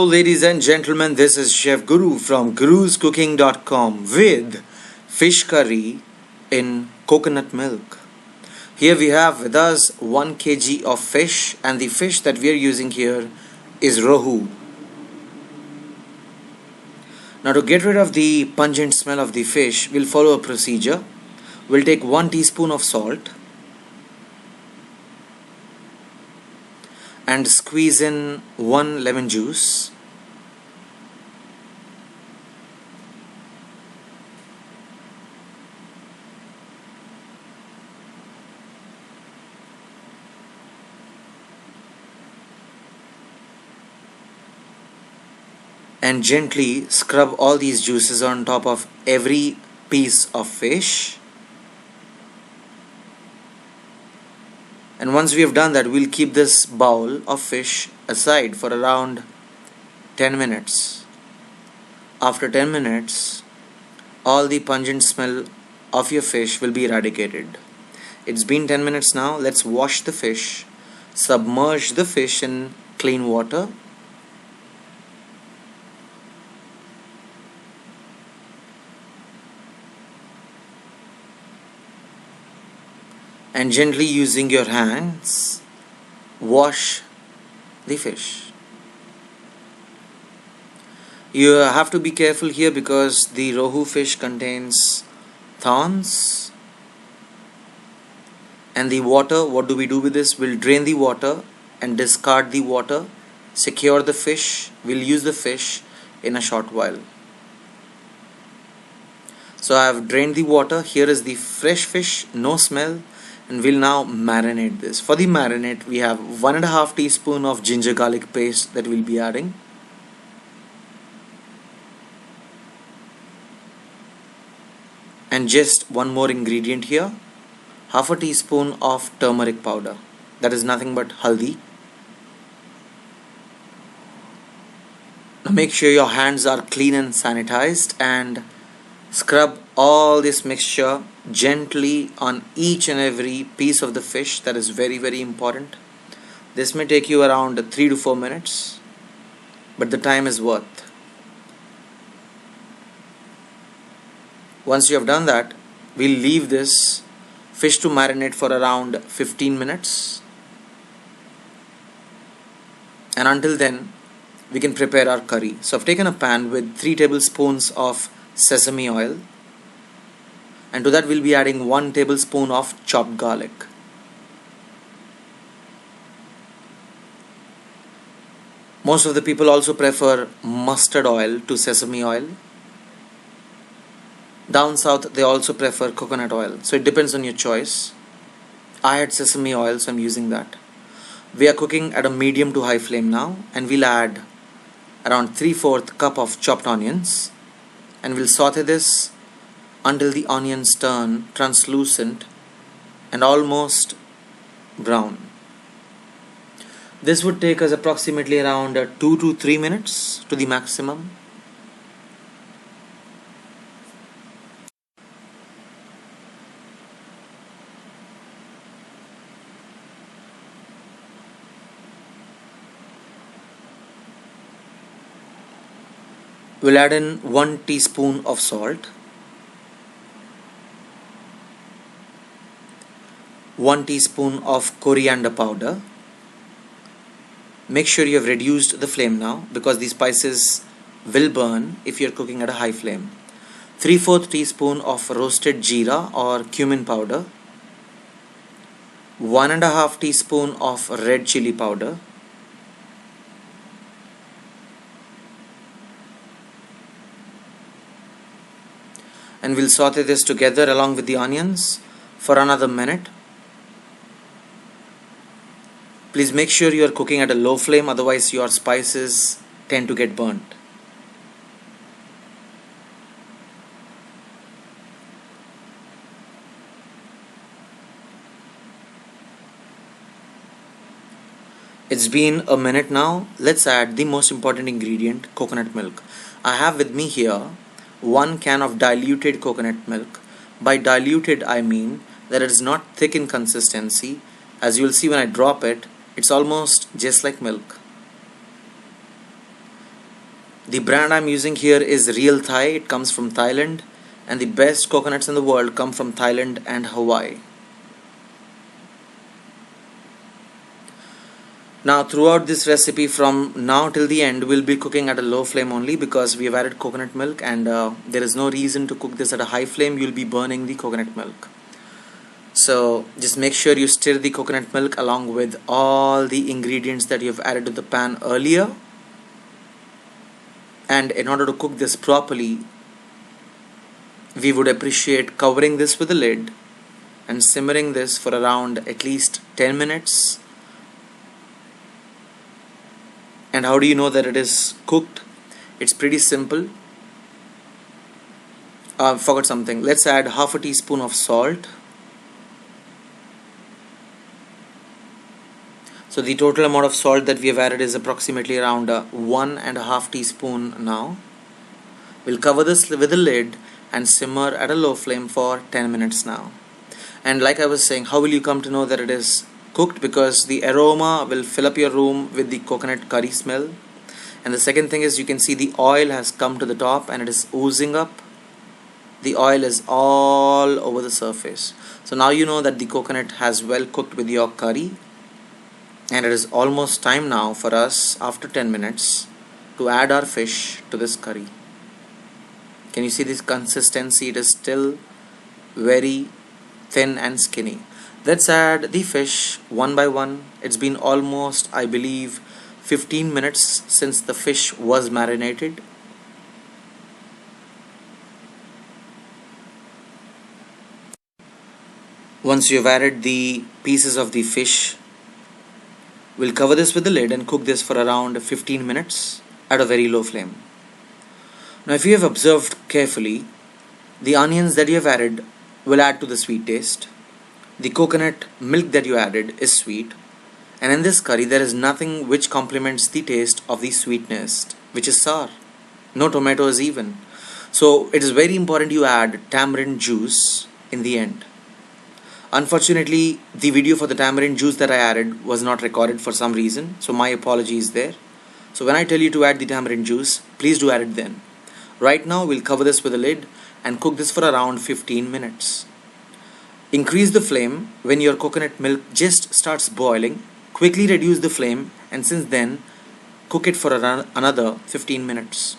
ladies and gentlemen, this is Chef Guru from guruscooking.com with fish curry in coconut milk. Here we have with us 1 kg of fish, and the fish that we are using here is rohu. Now, to get rid of the pungent smell of the fish, we'll follow a procedure. We'll take 1 teaspoon of salt and squeeze in 1 lemon juice. And gently scrub all these juices on top of every piece of fish. And once we have done that, we'll keep this bowl of fish aside for around 10 minutes. After 10 minutes, all the pungent smell of your fish will be eradicated. It's been 10 minutes now. Let's wash the fish. Submerge the fish in clean water. And gently using your hands, wash the fish. You have to be careful here because the rohu fish contains thorns. And the water, what do we do with this? We'll drain the water and discard the water, secure the fish. We'll use the fish in a short while. So I have drained the water. Here is the fresh fish, no smell. And we'll now marinate this. For the marinade, we have 1.5 teaspoon of ginger garlic paste that we'll be adding. And just one more ingredient here, 1/2 teaspoon of turmeric powder. That is nothing but haldi. Now make sure your hands are clean and sanitized, and scrub all this mixture gently on each and every piece of the fish. That is very, very important. This may take you around 3 to 4 minutes, but the time is worth. Once you have done that, we'll leave this fish to marinate for around 15 minutes. And until then, we can prepare our curry. So I've taken a pan with 3 tablespoons of sesame oil, and to that we'll be adding 1 tablespoon of chopped garlic. Most of the people also prefer mustard oil to sesame oil. Down south they also prefer coconut oil, so it depends on your choice. I had sesame oil, so I'm using that. We are cooking at a medium to high flame now, and we'll add around 3/4 cup of chopped onions. And we'll saute this until the onions turn translucent and almost brown. This would take us approximately around 2 to 3 minutes to the maximum. We'll add in 1 teaspoon of salt, 1 teaspoon of coriander powder. Make sure you have reduced the flame now because the spices will burn if you're cooking at a high flame. 3/4 teaspoon of roasted jeera or cumin powder, 1.5 teaspoon of red chili powder, and we'll saute this together along with the onions for another minute. Please make sure you are cooking at a low flame, otherwise your spices tend to get burnt. It's been a minute now. Let's add the most important ingredient, coconut milk. I have with me here 1 can of diluted coconut milk. By diluted, I mean that it is not thick in consistency. As you will see when I drop it, it's almost just like milk. The brand I'm using here is Real Thai. It comes from Thailand, and the best coconuts in the world come from Thailand and Hawaii. Now throughout this recipe, from now till the end, we'll be cooking at a low flame only, because we have added coconut milk, and there is no reason to cook this at a high flame. You'll be burning the coconut milk. So just make sure you stir the coconut milk along with all the ingredients that you have added to the pan earlier. And in order to cook this properly, we would appreciate covering this with a lid and simmering this for around at least 10 minutes. And how do you know that it is cooked? It's pretty simple. Forgot something. Let's add half a teaspoon of salt. So the total amount of salt that we have added is approximately around 1.5 teaspoon now. We'll cover this with a lid and simmer at a low flame for 10 minutes now. And like I was saying, how will you come to know that it is cooked? Because the aroma will fill up your room with the coconut curry smell. And the second thing is, you can see the oil has come to the top and it is oozing up. The oil is all over the surface. So now you know that the coconut has well cooked with your curry. And it is almost time now for us, after 10 minutes, to add our fish to this curry. Can you see this consistency? It is still very thin and skinny. Let's add the fish one by one. It's been almost, I believe, 15 minutes since the fish was marinated. Once you've added the pieces of the fish, we'll cover this with the lid and cook this for around 15 minutes at a very low flame. Now if you have observed carefully, the onions that you have added will add to the sweet taste. The coconut milk that you added is sweet, and in this curry there is nothing which complements the taste of the sweetness, which is sour. No tomatoes even. So it is very important you add tamarind juice in the end. Unfortunately, the video for the tamarind juice that I added was not recorded for some reason, so my apologies there. So when I tell you to add the tamarind juice, please do add it then. Right now we'll cover this with a lid and cook this for around 15 minutes. Increase the flame when your coconut milk just starts boiling. Quickly reduce the flame, and since then cook it for another 15 minutes.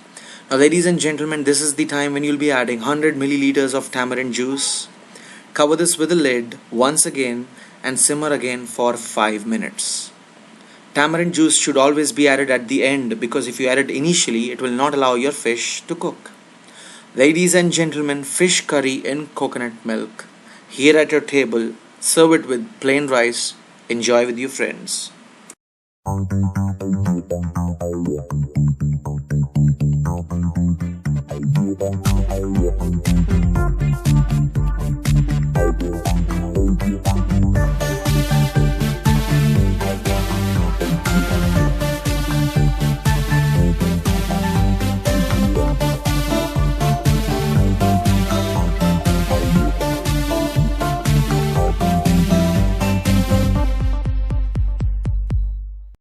Now ladies and gentlemen, this is the time when you'll be adding 100 milliliters of tamarind juice. Cover this with a lid once again and simmer again for 5 minutes. Tamarind juice should always be added at the end, because if you add it initially, it will not allow your fish to cook. Ladies and gentlemen, fish curry in coconut milk. Here at your table, serve it with plain rice. Enjoy with your friends.